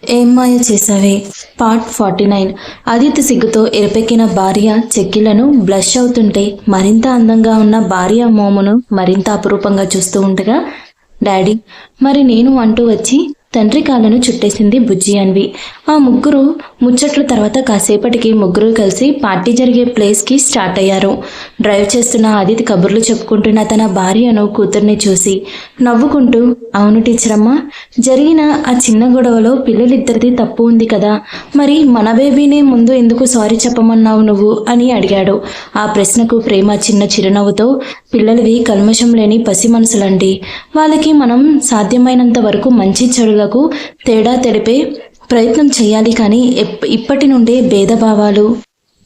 ఏం మాయ చేసావే పార్ట్ 49. ఆదిత్య సిగ్గుతో ఎరపెక్కిన భార్య చెక్కిలను బ్లష్ అవుతుంటే మరింత అందంగా ఉన్న భార్య మోమును మరింత అపురూపంగా చూస్తూ ఉండగా, డాడీ మరి నేను అంటూ వచ్చి తండ్రి కాళ్ళను చుట్టేసింది బుజ్జి అన్వి. ఆ ముగ్గురు ముచ్చట్ల తర్వాత కాసేపటికి ముగ్గురు కలిసి పార్టీ జరిగే ప్లేస్కి స్టార్ట్ అయ్యారు. డ్రైవ్ చేస్తున్న ఆదిత్య కబుర్లు చెప్పుకుంటున్న తన భార్యను కూతుర్ని చూసి నవ్వుకుంటూ, అవును టీచరమ్మా, జరిగిన ఆ చిన్న గొడవలో పిల్లలిద్దరిది తప్పు ఉంది కదా, మరి మన బేబీనే ముందు ఎందుకు సారీ చెప్పమన్నావు నువ్వు అని అడిగాడు. ఆ ప్రశ్నకు ప్రేమ చిన్న చిరునవ్వుతో, పిల్లలవి కల్మషం లేని పసి మనసులండి, వాళ్ళకి మనం సాధ్యమైనంత వరకు మంచి చెడులకు తేడా తెలిపే ప్రయత్నం చేయాలి, కానీ ఇప్పటి నుండే భేదభావాలు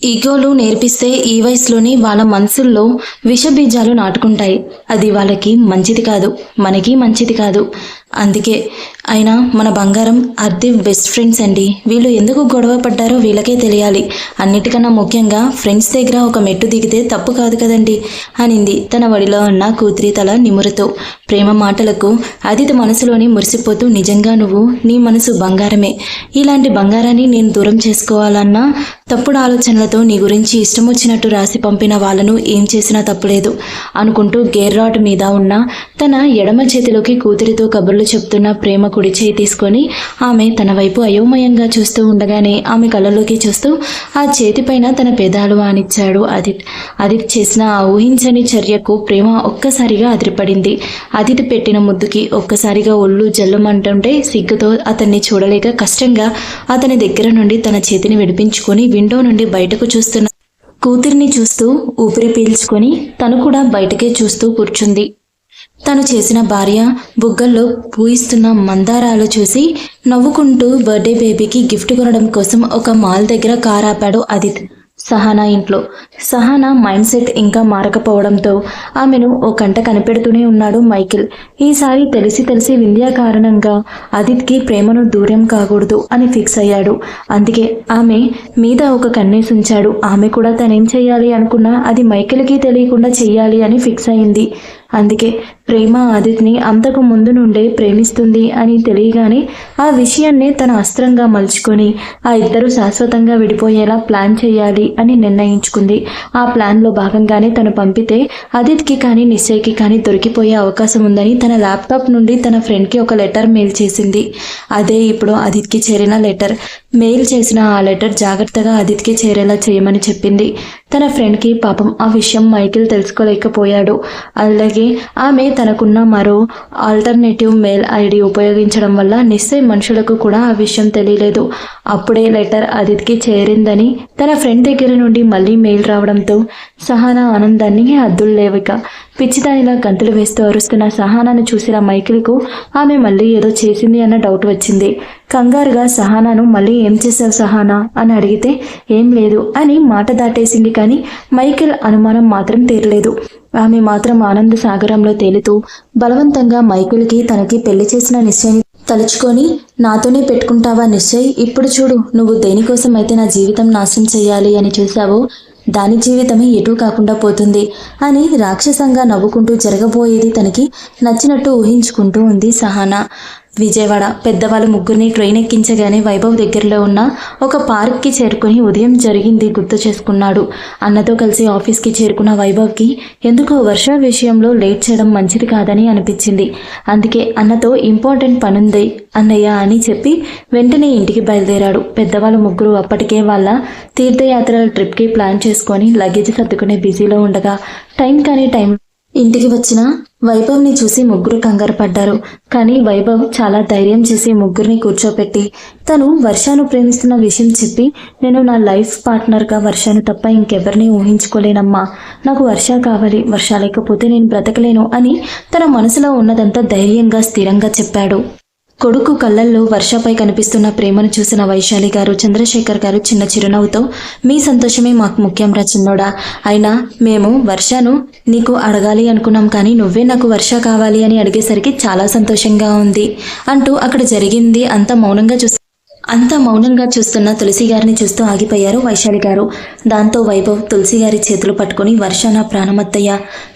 ఈగోలు నేర్పిస్తే ఈ వయసులోనే వాళ్ళ మనసుల్లో విషబీజాలు నాటుకుంటాయి. అది వాళ్ళకి మంచిది కాదు, మనకి మంచిది కాదు. అందుకే అయినా మన బంగారం అర్ది బెస్ట్ ఫ్రెండ్స్ అండి, వీళ్ళు ఎందుకు గొడవ పడ్డారో వీళ్ళకే తెలియాలి. అన్నిటికన్నా ముఖ్యంగా ఫ్రెండ్స్ దగ్గర ఒక మెట్టు దిగితే తప్పు కాదు కదండి అనింది తన వడిలో ఉన్న కూతురి తల నిమురుతూ. ప్రేమ మాటలకు ఆదిత్య మనసులోని మురిసిపోతూ, నిజంగా నువ్వు నీ మనసు బంగారమే, ఇలాంటి బంగారాన్ని నేను దూరం చేసుకోవాలన్నా తప్పుడు ఆలోచనలతో నీ గురించి ఇష్టం వచ్చినట్టు రాసి పంపిన వాళ్ళను ఏం చేసినా తప్పులేదు అనుకుంటూ గేర్ రాడ్ మీద ఉన్న తన ఎడమ చేతిలోకి కూతురితో కబుర్లు చెప్తున్న ప్రేమ కుడి చేయి తీసుకొని ఆమె తన వైపు అయోమయంగా చూస్తూ ఉండగానే ఆమె కళ్ళలోకి చూస్తూ ఆ చేతిపైన తన పెదాలు ఆనిచ్చాడు ఆదిత్య చేసిన ఆ ఊహించని చర్యకు ప్రేమ ఒక్కసారిగా అదిరిపడింది. ఆదిత్య పెట్టిన ముద్దుకి ఒక్కసారిగా ఒళ్ళు జల్లుమంటుంటే సిగ్గుతో అతన్ని చూడలేక కష్టంగా అతని దగ్గర నుండి తన చేతిని విడిపించుకొని విండో నుండి బయటకు చూస్తున్న కూతురిని చూస్తూ ఊపిరి పీల్చుకొని తను కూడా బయటకే చూస్తూ కూర్చుంది. తను చేసిన భార్య బుగ్గల్లో పూయిస్తున్న మందారాలు చూసి నవ్వుకుంటూ బర్త్డే బేబీకి గిఫ్ట్ కొనడం కోసం ఒక మాల్ దగ్గర కార్ ఆపాడు ఆదిత్య. సహానా ఇంట్లో. సహానా మైండ్ సెట్ ఇంకా మారకపోవడంతో ఆమెను ఓ కంట కనిపెడుతూనే ఉన్నాడు మైకిల్. ఈసారి తెలిసి వింధ్య కారణంగా ఆదిత్యకి ప్రేమను దూరం కాకూడదు అని ఫిక్స్ అయ్యాడు. అందుకే ఆమె మీద ఒక కన్నేసి ఉంచాడు. ఆమె కూడా తనేం చెయ్యాలి అనుకున్నా అది మైకిల్కి తెలియకుండా చెయ్యాలి అని ఫిక్స్ అయింది. అందుకే ప్రేమ ఆదిత్యని అంతకు ముందు నుండే ప్రేమిస్తుంది అని తెలియగానే ఆ విషయాన్నే తన అస్త్రంగా మలుచుకొని ఆ ఇద్దరు శాశ్వతంగా విడిపోయేలా ప్లాన్ చేయాలి అని నిర్ణయించుకుంది. ఆ ప్లాన్లో భాగంగానే తను పంపితే ఆదిత్యకి కానీ నిశ్చయ్కి కానీ దొరికిపోయే అవకాశం ఉందని తన ల్యాప్టాప్ నుండి తన ఫ్రెండ్కి ఒక లెటర్ మెయిల్ చేసింది. అదే ఇప్పుడు ఆదిత్యకి చేరిన లెటర్. మెయిల్ చేసిన ఆ లెటర్ జాగ్రత్తగా ఆదిత్యకి చేరేలా చేయమని చెప్పింది తన ఫ్రెండ్కి. పాపం ఆ విషయం మైకిల్ తెలుసుకోలేకపోయాడు. అలాగే ఆమె తనకున్న మరో ఆల్టర్నేటివ్ మెయిల్ ఐడి ఉపయోగించడం వల్ల నిశ్చయ్ మనుషులకు కూడా ఆ విషయం తెలియలేదు. అప్పుడే లెటర్ ఆదిత్యకి చేరిందని తన ఫ్రెండ్ దగ్గర నుండి మళ్ళీ మెయిల్ రావడంతో సహానా ఆనందాన్ని హద్దులు లేవిక. పిచ్చిదానిలా గంతులు వేస్తూ అరుస్తున్న సహానాను చూసిన మైకిల్కు ఆమె మళ్ళీ ఏదో చేసింది అన్న డౌట్ వచ్చింది. కంగారుగా సహానాను మళ్ళీ ఏం చేశావు సహానా అని అడిగితే ఏం లేదు అని మాట దాటేసింది. కానీ మైకిల్ అనుమానం మాత్రం తీరలేదు. ఆమె మాత్రం ఆనంద సాగరంలో తేలుతూ బలవంతంగా మైకిల్కి తనకి పెళ్లి చేసిన నిశ్చయని తలుచుకొని, నాతోనే పెట్టుకుంటావా నిశ్చయ్, ఇప్పుడు చూడు నువ్వు దేనికోసం అయితే నా జీవితం నాశనం చెయ్యాలి అని చూశావో దాని జీవితమే ఎటూ కాకుండా పోతుంది అని రాక్షసంగా నవ్వుకుంటూ జరగబోయేది తనకి నచ్చినట్టు ఊహించుకుంటూ ఉంది సహానా. విజయవాడ. పెద్దవాళ్ళు ముగ్గురిని ట్రైన్ ఎక్కించగానే వైభవ్ దగ్గరలో ఉన్న ఒక పార్క్కి చేరుకుని ఉదయం జరిగింది గుర్తు చేసుకున్నాడు. అన్నతో కలిసి ఆఫీస్కి చేరుకున్న వైభవ్కి ఎందుకో వర్ష విషయంలో లేట్ చేయడం మంచిది కాదని అనిపించింది. అందుకే అన్నతో ఇంపార్టెంట్ పనుంది అన్నయ్య అని చెప్పి వెంటనే ఇంటికి బయలుదేరాడు. పెద్దవాళ్ళు ముగ్గురు అప్పటికే వాళ్ళ తీర్థయాత్రల ట్రిప్కి ప్లాన్ చేసుకొని లగేజ్ సర్దుకునే బిజీలో ఉండగా టైం ఇంటికి వచ్చిన వైభవ్ని చూసి ముగ్గురు కంగారు పడ్డారు. కానీ వైభవ్ చాలా ధైర్యం చేసి ముగ్గురిని కూర్చోపెట్టి తను వర్షను ప్రేమిస్తున్న విషయం చెప్పి, నేను నా లైఫ్ పార్ట్నర్గా వర్షను తప్ప ఇంకెవరిని ఊహించుకోలేనమ్మా, నాకు వర్ష కావాలి, వర్ష లేకపోతే నేను బ్రతకలేను అని తన మనసులో ఉన్నదంతా ధైర్యంగా స్థిరంగా చెప్పాడు. కొడుకు కళ్ళల్లో వర్షపై కనిపిస్తున్న ప్రేమను చూసిన వైశాలి గారు, చంద్రశేఖర్ గారు చిన్న చిరునవ్వుతో, మీ సంతోషమే మాకు ముఖ్యం రా చిన్నోడా, అయినా మేము వర్షను నీకు అడగాలి అనుకున్నాం, కానీ నువ్వే నాకు వర్ష కావాలి అని అడిగేసరికి చాలా సంతోషంగా ఉంది అంటూ అక్కడ జరిగింది అంతా మౌనంగా చూసి అంతా మౌనంగా చూస్తున్న తులసి గారిని చూస్తూ ఆగిపోయారు వైశాలి గారు. దాంతో వైభవ్ తులసి గారి చేతులు పట్టుకుని, వర్ష నా ప్రాణమత్తయ్య,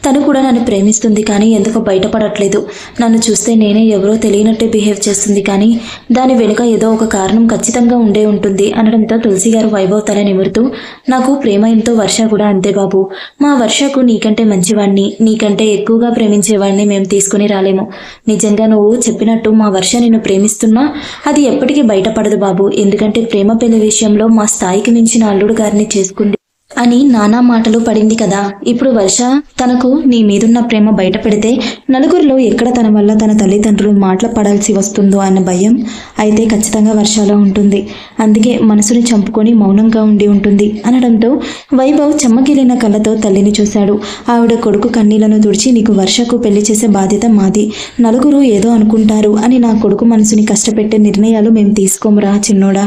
తను కూడా నన్ను ప్రేమిస్తుంది కానీ ఎందుకో బయటపడట్లేదు. నన్ను చూస్తే నేనే ఎవరో తెలియనట్టే బిహేవ్ చేస్తుంది కానీ దాని వెనుక ఏదో ఒక కారణం ఖచ్చితంగా ఉండే ఉంటుంది అనడంతో తులసి గారు వైభవ్ తల నిమురుతూ, నాకు ప్రేమ ఎంతో వర్ష కూడా అంతే బాబు. మా వర్షకు నీకంటే మంచివాణ్ణి, నీకంటే ఎక్కువగా ప్రేమించేవాడిని మేము తీసుకుని రాలేము. నిజంగా నువ్వు చెప్పినట్టు మా వర్ష నిన్ను ప్రేమిస్తున్నా అది ఎప్పటికీ బయటపడదు బాబు. ఎందుకంటే ప్రేమ పెళ్లి విషయంలో మా స్థాయికి మించిన అల్లుడు గారిని చేసుకుంది అని నానా మాటలు పడింది కదా. ఇప్పుడు వర్ష తనకు నీ మీదున్న ప్రేమ బయట పెడితే నలుగురిలో ఎక్కడ తన వల్ల తన తల్లిదండ్రులు మాటలు పడాల్సి వస్తుందో అన్న భయం అయితే ఖచ్చితంగా వర్షలో ఉంటుంది. అందుకే మనసుని చంపుకొని మౌనంగా ఉండి ఉంటుంది అనడంతో వైభవ్ చెమ్మగిలిన కళ్ళతో తల్లిని చూశాడు. ఆవిడ కొడుకు కన్నీళ్లను తుడిచి, నీకు వర్షకు పెళ్లి చేసే బాధ్యత మాది. నలుగురు ఏదో అనుకుంటారు అని నా కొడుకు మనసుని కష్టపెట్టే నిర్ణయాలు మేము తీసుకోమురా చిన్నోడా,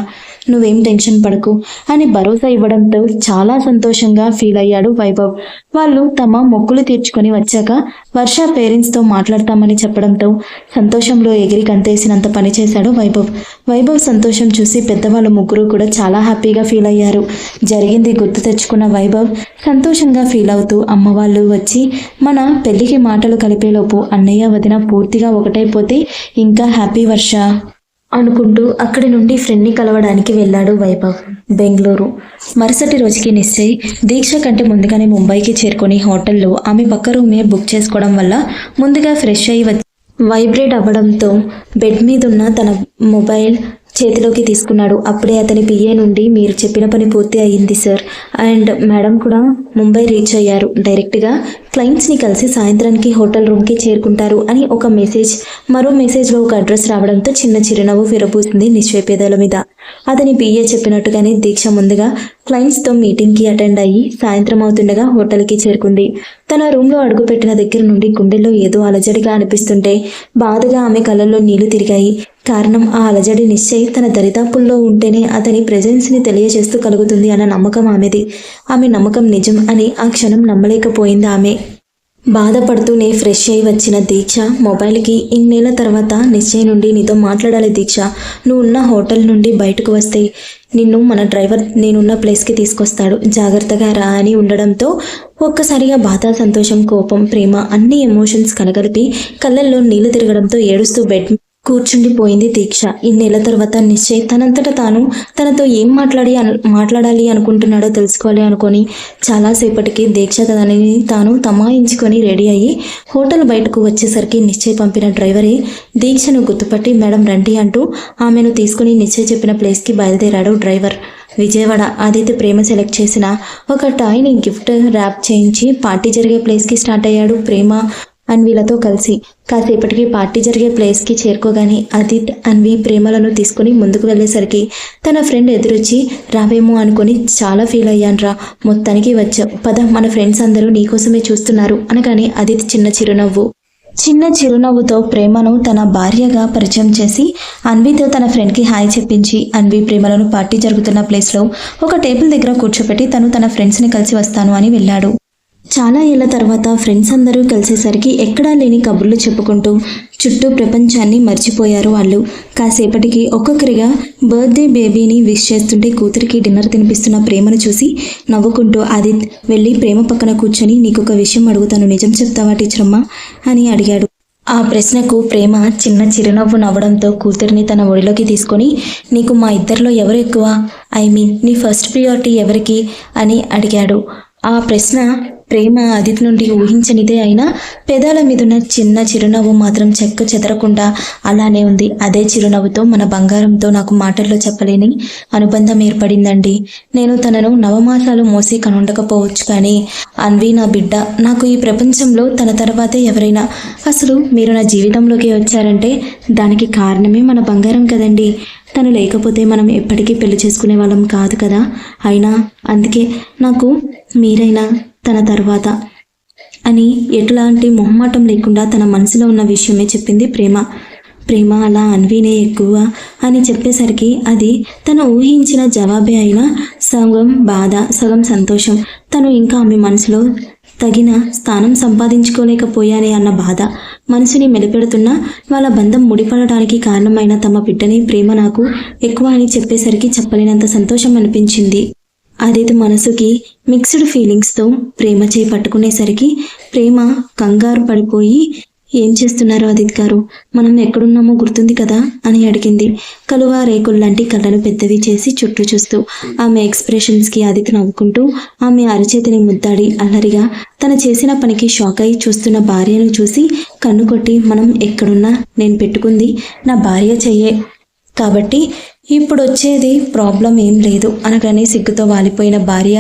నువ్వేం టెన్షన్ పడకు అని భరోసా ఇవ్వడంతో చాలా సంతోషంగా ఫీల్ అయ్యాడు వైభవ్. వాళ్ళు తమ మొక్కులు తీర్చుకొని వచ్చాక వర్ష పేరెంట్స్తో మాట్లాడతామని చెప్పడంతో సంతోషంలో ఎగిరి గంతేసినంత పని చేశాడు వైభవ్. వైభవ్ సంతోషం చూసి పెద్దవాళ్ళు ముగ్గురు కూడా చాలా హ్యాపీగా ఫీల్ అయ్యారు. జరిగింది గుర్తు తెచ్చుకున్న వైభవ్ సంతోషంగా ఫీల్ అవుతూ, అమ్మ వాళ్ళు వచ్చి మన పెళ్లికి మాటలు కలిపేలోపు అన్నయ్య వదిన పూర్తిగా ఒకటైపోతే ఇంకా హ్యాపీ వర్ష అనుకుంటూ అక్కడి నుండి ఫ్రెండ్ని కలవడానికి వెళ్ళాడు వైభవ్ బెంగళూరు. మరుసటి రోజుకి నిశ్చయ్ దీక్ష కంటే ముందుగానే ముంబైకి చేరుకొని హోటల్లో ఆమె పక్క రూమే బుక్ చేసుకోవడం వల్ల ముందుగా ఫ్రెష్ అయ్యి వైబ్రేట్ అవ్వడంతో బెడ్ మీద ఉన్న తన మొబైల్ చేతిలోకి తీసుకున్నాడు. అప్పుడే అతని పిఏ నుండి, మీరు చెప్పిన పని పూర్తి అయ్యింది సార్, అండ్ మేడం కూడా ముంబై రీచ్ అయ్యారు. డైరెక్ట్గా క్లయింట్స్ని కలిసి సాయంత్రానికి హోటల్ రూమ్కి చేరుకుంటారు అని ఒక మెసేజ్, మరో మెసేజ్లో ఒక అడ్రస్ రావడంతో చిన్న చిరునవ్వు విరబూసింది నిశ్చయ్ పేదల మీద. అతని పిఏ చెప్పినట్టుగానే దీక్ష ముందుగా క్లయింట్స్తో మీటింగ్కి అటెండ్ అయ్యి సాయంత్రం అవుతుండగా హోటల్కి చేరుకుంది. తన రూమ్లో అడుగుపెట్టిన దగ్గర నుండి గుండెల్లో ఏదో అలజడిగా అనిపిస్తుంటే బాధగా ఆమె కళ్ళల్లో నీళ్లు తిరిగాయి. కారణం ఆ అలజడి నిశ్చయ్ తన దరిదాపుల్లో ఉంటేనే అతని ప్రెజెన్స్ని తెలియజేస్తూ కలుగుతుంది అన్న నమ్మకం ఆమెది. ఆమె నమ్మకం నిజం అని ఆ క్షణం నమ్మలేకపోయింది ఆమె. బాధపడుతూనే ఫ్రెష్ అయి వచ్చిన దీక్ష మొబైల్కి, ఇన్నేళ్ల తర్వాత నిశ్చయ్ నుండి నీతో మాట్లాడాలి దీక్ష, నువ్వు ఉన్న హోటల్ నుండి బయటకు వస్తే నిన్ను మన డ్రైవర్ నేనున్న ప్లేస్కి తీసుకొస్తాడు, జాగ్రత్తగా రా అని ఉండడంతో ఒక్కసారిగా బాధ, సంతోషం, కోపం, ప్రేమ అన్ని ఎమోషన్స్ కలగలిపి కళ్ళల్లో నీళ్లు తిరగడంతో ఏడుస్తూ బెడ్ కూర్చుండిపోయింది దీక్ష. ఇన్నేళ్ల తర్వాత నిశ్చయ్ తనంతట తాను తనతో ఏం మాట్లాడాలి అనుకుంటున్నాడో తెలుసుకోవాలి అనుకొని చాలాసేపటికి దీక్ష తనని తాను తమాయించుకొని రెడీ అయ్యి హోటల్ బయటకు వచ్చేసరికి నిశ్చయ్ పంపిన డ్రైవరే దీక్షను గుర్తుపట్టి మేడం రండి అంటూ ఆమెను తీసుకుని నిశ్చయ్ చెప్పిన ప్లేస్కి బయలుదేరాడు డ్రైవర్. విజయవాడ ఆదిత్య ప్రేమ సెలెక్ట్ చేసిన ఒక టాయ్ని గిఫ్ట్ ర్యాప్ చేయించి పార్టీ జరిగే ప్లేస్కి స్టార్ట్ అయ్యాడు ప్రేమ అన్వీలతో కలిసి. కాసేపటికి పార్టీ జరిగే ప్లేస్కి చేరుకోగానే ఆదిత్, అన్వి ప్రేమలను తీసుకుని ముందుకు వెళ్ళేసరికి తన ఫ్రెండ్ ఎదురొచ్చి రావేమో అనుకొని చాలా ఫీల్ అయ్యాన్రా, మొత్తానికి వచ్చావు పద, మన ఫ్రెండ్స్ అందరూ నీకోసమే చూస్తున్నారు అనగానే ఆదిత్ చిన్న చిరునవ్వుతో ప్రేమను తన భార్యగా పరిచయం చేసి అన్వితో తన ఫ్రెండ్కి హాయ్ చెప్పించి అన్వి ప్రేమలను పార్టీ జరుగుతున్న ప్లేస్లో ఒక టేబుల్ దగ్గర కూర్చోపెట్టి తను తన ఫ్రెండ్స్ని కలిసి వస్తాను అని వెళ్ళాడు. చాలా ఏళ్ల తర్వాత ఫ్రెండ్స్ అందరూ కలిసేసరికి ఎక్కడా లేని కబుర్లు చెప్పుకుంటూ చుట్టూ ప్రపంచాన్ని మర్చిపోయారు వాళ్ళు. కాసేపటికి ఒక్కొక్కరిగా బర్త్డే బేబీని విష్ చేస్తుంటే కూతురికి డిన్నర్ తినిపిస్తున్న ప్రేమను చూసి నవ్వుకుంటూ ఆదిత్ వెళ్ళి ప్రేమ పక్కన కూర్చొని, నీకొక విషయం అడుగుతాను, నిజం చెప్తావా టీచరమ్మా అని అడిగాడు. ఆ ప్రశ్నకు ప్రేమ చిన్న చిరునవ్వు నవ్వడంతో కూతురిని తన ఒడిలోకి తీసుకొని, నీకు మా ఇద్దరిలో ఎవరు ఎక్కువ, నీ ఫస్ట్ ప్రియారిటీ ఎవరికి అని అడిగాడు. ఆ ప్రశ్న ప్రేమ ఆదిత్ నుండి ఊహించనిదే అయినా పెదాల మీదున్న చిన్న చిరునవ్వు మాత్రం చెక్కు చెదరకుండా అలానే ఉంది. అదే చిరునవ్వుతో మన బంగారంతో నాకు మాటల్లో చెప్పలేని అనుబంధం ఏర్పడిందండి. నేను తనను నవమాసాలు మోసి కనుండకపోవచ్చు కానీ అన్వి నా బిడ్డ, నాకు ఈ ప్రపంచంలో తన తర్వాతే ఎవరైనా. అసలు మీరు నా జీవితంలోకి వచ్చారంటే దానికి కారణమే మన బంగారం కదండి. తను లేకపోతే మనం ఎప్పటికీ పెళ్లి చేసుకునే వాళ్ళం కాదు కదా. అయినా అందుకే నాకు మీరైనా తన తర్వాత అని ఎట్లాంటి మొహమాటం లేకుండా తన మనసులో ఉన్న విషయమే చెప్పింది ప్రేమ అలా అన్వీనే ఎక్కువ అని చెప్పేసరికి అది తను ఊహించిన జవాబే అయినా సగం బాధ సగం సంతోషం. తను ఇంకా ఆమె మనసులో తగిన స్థానం సంపాదించుకోలేకపోయానే అన్న బాధ మనసుని మెలిపెడుతున్న వాళ్ళ బంధం ముడిపడడానికి కారణమైన తమ బిడ్డని ప్రేమ నాకు ఎక్కువ అని చెప్పేసరికి చెప్పలేనంత సంతోషం అనిపించింది. ఆదిత్ మనసుకి మిక్స్డ్ ఫీలింగ్స్తో ప్రేమ చేయి పట్టుకునేసరికి ప్రేమ కంగారు పడిపోయి, ఏం చేస్తున్నారు ఆదిత్ గారు, మనం ఎక్కడున్నామో గుర్తుంది కదా అని అడిగింది. కలువ రేకుల్లాంటి కళ్ళను పెద్దవి చేసి చుట్టూ చూస్తూ. ఆమె ఎక్స్ప్రెషన్స్కి ఆదిత్ నవ్వుకుంటూ ఆమె అరచేతిని ముద్దాడి అల్లరిగా తన చేసిన పనికి షాక్ అయి చూస్తున్న భార్యను చూసి కన్ను కొట్టి, మనం ఎక్కడున్నా నేను పెట్టుకుంది నా భార్య చెయ్యే కాబట్టి ఇప్పుడు వచ్చేది ప్రాబ్లం ఏం లేదు అనగానే సిగ్గుతో వాలిపోయిన భార్య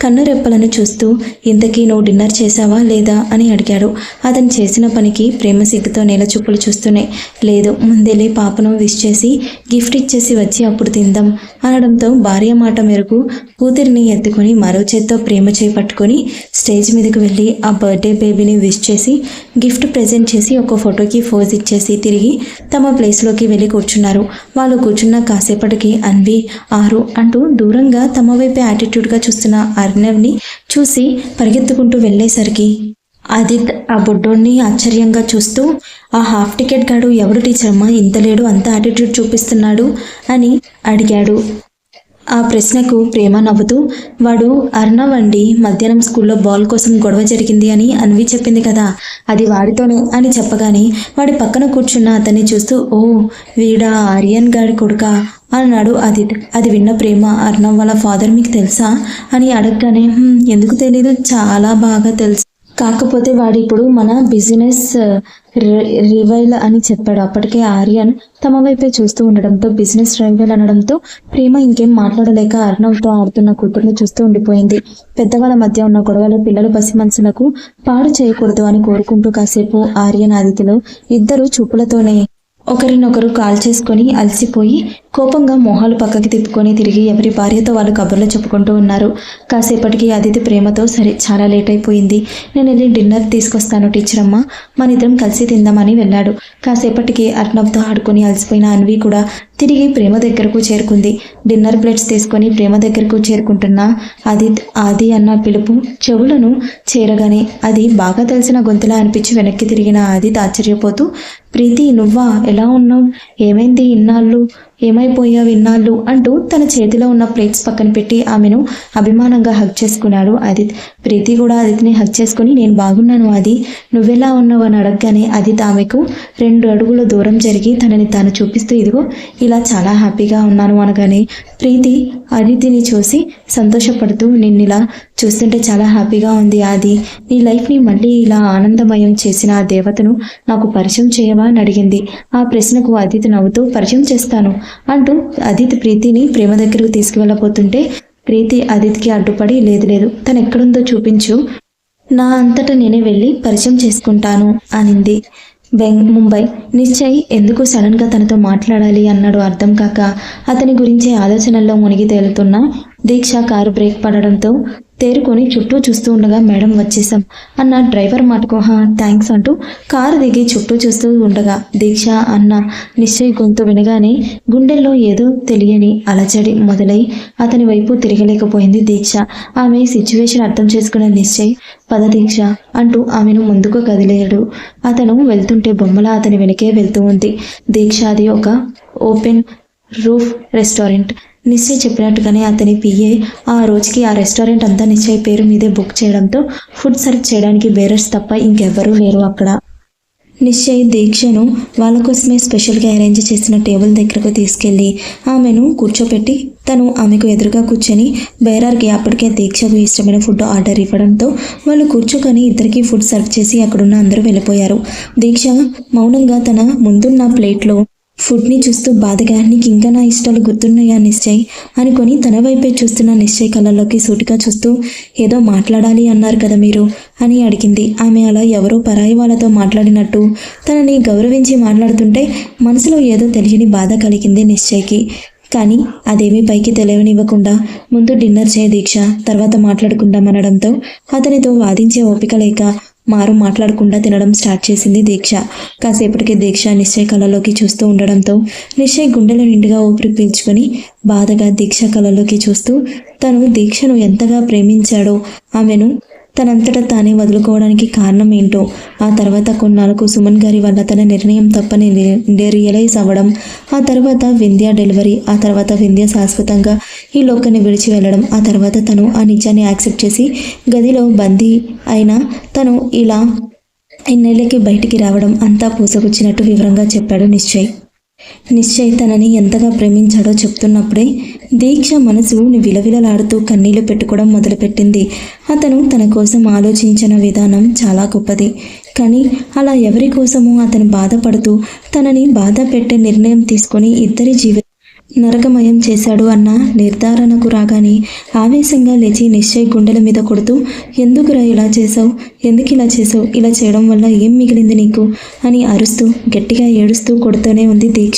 కన్ను రెప్పలను చూస్తూ, ఇంతకీ నువ్వు డిన్నర్ చేసావా లేదా అని అడిగాడు. అతను చేసిన పనికి ప్రేమ సిగ్గుతో నేల చూపులు చూస్తున్నాయి. లేదు, ముందెళ్ళి పాపను విష్ చేసి గిఫ్ట్ ఇచ్చేసి వచ్చి అప్పుడు తిందాం అనడంతో భార్య మాట మేరకు కూతురిని ఎత్తుకొని మరో చేత్తో ప్రేమ చేయి పట్టుకొని స్టేజ్ మీదకు వెళ్ళి ఆ బర్త్డే బేబీని విష్ చేసి గిఫ్ట్ ప్రెజెంట్ చేసి ఒక ఫోటోకి ఫోజ్ ఇచ్చేసి తిరిగి తమ ప్లేస్లోకి వెళ్ళి కూర్చున్నారు. వాళ్ళు కూర్చున్న కాసేపటికి అన్వి, ఆరు అంటూ దూరంగా తమ వైపే యాటిట్యూడ్గా చూస్తున్న అర్ణవ్ని చూసి పరిగెత్తుకుంటూ వెళ్ళేసరికి ఆదిత్ ఆ బుడ్డోడిని ఆశ్చర్యంగా చూస్తూ, ఆ హాఫ్ టికెట్ గాడు ఎవడు టీచర్ అమ్మా, ఇంత లేడు అంత యాటిట్యూడ్ చూపిస్తున్నాడు అని అడిగాడు. ఆ ప్రశ్నకు ప్రేమ నవ్వుతూ, వాడు అర్ణవ్ అండి, మధ్యాహ్నం స్కూల్లో బాల్ కోసం గొడవ జరిగింది అని అన్వి చెప్పింది కదా, అది వాడితోనే అని చెప్పగానే వాడి పక్కన కూర్చున్న అతన్ని చూస్తూ, ఓ వీడా ఆర్యన్ గాడి కొడుకా అన్నాడు ఆదిత్. అది విన్న ప్రేమ, అర్ణవ్ వాళ్ళ ఫాదర్ మీకు తెలుసా అని అడగగానే, ఎందుకు తెలీదు, చాలా బాగా తెలుసు, కాకపోతే వాడు ఇప్పుడు మన బిజినెస్ రివైల్ అని చెప్పాడు. అప్పటికే ఆర్యన్ తమ వైపే చూస్తూ ఉండడంతో బిజినెస్ రైవల్ అనడంతో ప్రేమ ఇంకేం మాట్లాడలేక అర్ణవ్తో ఆడుతున్న కూతుర్ని చూస్తూ ఉండిపోయింది. పెద్దవాళ్ళ మధ్య ఉన్న గొడవలు పిల్లలు పసి మనసులకు పాడు చేయకూడదు అని కోరుకుంటూ కాసేపు ఆర్యన్ ఆదిత్యలు ఇద్దరు చూపులతోనే ఒకరినొకరు కాల్ చేసుకొని అలసిపోయి కోపంగా మొహాలు పక్కకి తిప్పుకొని తిరిగి ఎవరి భార్యతో వాళ్ళు కబుర్లు చెప్పుకుంటూ ఉన్నారు. కాసేపటికి ఆదిత్య ప్రేమతో, సరే చాలా లేట్ అయిపోయింది, నేను వెళ్ళి డిన్నర్ తీసుకొస్తాను టీచర్ అమ్మ, మన ఇద్దరం కలిసి తిందామని వెళ్ళాడు. కాసేపటికి అర్ణవ్తో ఆడుకొని అలసిపోయిన అన్వి కూడా తిరిగి ప్రేమ దగ్గరకు చేరుకుంది. డిన్నర్ ప్లేట్స్ తీసుకొని ప్రేమ దగ్గరకు చేరుకుంటున్న ఆదిత్ ఆది అన్న పిలుపు చెవులను చేరగానే అది బాగా తెలిసిన గొంతులా అనిపించి వెనక్కి తిరిగిన ఆదిత్ ఆశ్చర్యపోతూ, ప్రీతి నువ్వా, ఎలా ఉన్నావు, ఏమైంది ఇన్నాళ్ళు, ఏమైపోయావు ఇన్నాళ్ళు అంటూ తన చేతిలో ఉన్న ప్లేట్స్ పక్కన పెట్టి ఆమెను అభిమానంగా హగ్ చేసుకున్నాడు ఆదిత్. ప్రీతి కూడా ఆదిత్ని హగ్ చేసుకుని, నేను బాగున్నాను ఆది, నువ్వెలా ఉన్నావు అని అడగగానే ఆదిత్ ఆమెకు 2 అడుగుల దూరం జరిగి తనని తాను చూపిస్తూ, ఇదిగో ఇలా చాలా హ్యాపీగా ఉన్నాను అనగానే ప్రీతి ఆదిత్యని చూసి సంతోషపడుతూ, నిన్నిలా చూస్తుంటే చాలా హ్యాపీగా ఉంది ఆది, నీ లైఫ్ని మళ్ళీ ఇలా ఆనందమయం చేసిన ఆ దేవతను నాకు పరిచయం చేయవా అని అడిగింది. ఆ ప్రశ్నకు ఆదిత్ నవ్వుతూ, పరిచయం చేస్తాను అంటూ ఆదిత్ ప్రీతిని ప్రేమ దగ్గరకు తీసుకువెళ్ళబోతుంటే ప్రీతి ఆదిత్కి అడ్డుపడి, లేదు తను ఎక్కడుందో చూపించు, నా అంతటా నేనే వెళ్ళి పరిచయం చేసుకుంటాను అనింది. ముంబై. నిశ్చయ్ ఎందుకు సడన్గా తనతో మాట్లాడాలి అన్నాడు అర్థం కాక అతని గురించే ఆలోచనల్లో మునిగి తేలుతున్న దీక్ష కారు బ్రేక్ పడడంతో తేరుకొని చుట్టూ చూస్తూ ఉండగా, మేడం వచ్చేసాం అన్న డ్రైవర్ మాటకు థ్యాంక్స్ అంటూ కారు దిగి చుట్టూ చూస్తూ ఉండగా దీక్ష అన్న నిశ్చయ్ గొంతు వినగానే గుండెల్లో ఏదో తెలియని అలజడి మొదలై అతని వైపు తిరగలేకపోయింది దీక్ష. ఆమె సిచ్యువేషన్ అర్థం చేసుకున్న నిశ్చయ్, పద దీక్ష అంటూ ఆమెను ముందుకు కదిలేడు. అతను వెళ్తుంటే బొమ్మలా అతని వెనకే వెళ్తూ ఉంది దీక్ష. అది ఒక ఓపెన్ రూఫ్ రెస్టారెంట్. నిశ్చయ్ చెప్పినట్టుగానే అతని పిఏ ఆ రోజుకి ఆ రెస్టారెంట్ అంతా నిశ్చయ్ పేరు మీదే బుక్ చేయడంతో ఫుడ్ సర్వ్ చేయడానికి బేరర్స్ తప్ప ఇంకెవ్వరూ లేరు అక్కడ. నిశ్చయ్ దీక్షను వాళ్ళ కోసమే స్పెషల్గా అరేంజ్ చేసిన టేబుల్ దగ్గరకు తీసుకెళ్ళి ఆమెను కూర్చోపెట్టి తను ఆమెకు ఎదురుగా కూర్చొని బేరర్కి అప్పటికే దీక్షకు ఇష్టమైన ఫుడ్ ఆర్డర్ ఇవ్వడంతో వాళ్ళు కూర్చోకొని ఇద్దరికి ఫుడ్ సర్వ్ చేసి అక్కడున్న అందరూ వెళ్ళిపోయారు. దీక్ష మౌనంగా తన ముందున్న ప్లేట్లో ఫుడ్ని చూస్తూ బాధగా, నీకు ఇంకా నా ఇష్టాలు గుర్తున్నాయా నిశ్చయ్ అనుకొని తన వైపే చూస్తున్న నిశ్చయ్ కళ్ళలోకి సూటిగా చూస్తూ, ఏదో మాట్లాడాలి అన్నారు కదా మీరు అని అడిగింది. ఆమె అలా ఎవరో పరాయి వాళ్ళతో మాట్లాడినట్టు తనని గౌరవించి మాట్లాడుతుంటే మనసులో ఏదో తెలియని బాధ కలిగింది నిశ్చయ్కి. కానీ అదేమీ పైకి తెలియనివ్వకుండా, ముందు డిన్నర్ చేయ దీక్ష, తర్వాత మాట్లాడుకుందామనడంతో అతనితో వాదించే ఓపిక లేక మాట్లాడకుండా తినడం స్టార్ట్ చేసింది దీక్ష. కాసేపటికి దీక్ష నిశ్చయ్ కళ్ళలోకి చూస్తూ ఉండడంతో నిశ్చయ్ గుండెల నిండుగా ఊపిరి పీల్చుకొని బాధగా దీక్ష కళ్ళలోకి చూస్తూ తను దీక్షను ఎంతగా ప్రేమించాడో, ఆమెను తనంతటా తానే వదులుకోవడానికి కారణం ఏంటో, ఆ తర్వాత కొన్నాళ్ళకు సుమన్ గారి వల్ల తన నిర్ణయం తప్పని రియలైజ్ అవ్వడం, ఆ తర్వాత వింధ్య డెలివరీ, ఆ తర్వాత వింధ్య శాశ్వతంగా ఈ లోకాన్ని విడిచి వెళ్ళడం, ఆ తర్వాత తను ఆ నిజాన్ని యాక్సెప్ట్ చేసి గదిలో బందీ అయినా తను ఇలా ఇన్నేళ్ళకి బయటికి రావడం అంతా పూసగుచ్చినట్టు వివరంగా చెప్పాడు నిశ్చయ్ తనని ఎంతగా ప్రేమించాడో చెప్తున్నప్పుడే దీక్ష మనసు విలవిలలాడుతూ కన్నీళ్లు పెట్టుకోవడం మొదలుపెట్టింది. అతను తన కోసం ఆలోచించిన విధానం చాలా గొప్పది, కానీ అలా ఎవరి కోసమో అతను బాధపడుతూ తనని బాధ పెట్టే నిర్ణయం తీసుకొని ఇద్దరి నరకమయం చేశాడు అన్న నిర్ధారణకు రాగానే ఆవేశంగా లేచి నిశ్చయ్ గుండెల మీద కొడుతూ, ఎందుకురా ఇలా చేసావు, ఎందుకు ఇలా చేసావు, ఇలా చేయడం వల్ల ఏం మిగిలింది నీకు అని అరుస్తూ గట్టిగా ఏడుస్తూ కొడుతూనే ఉంది దీక్ష.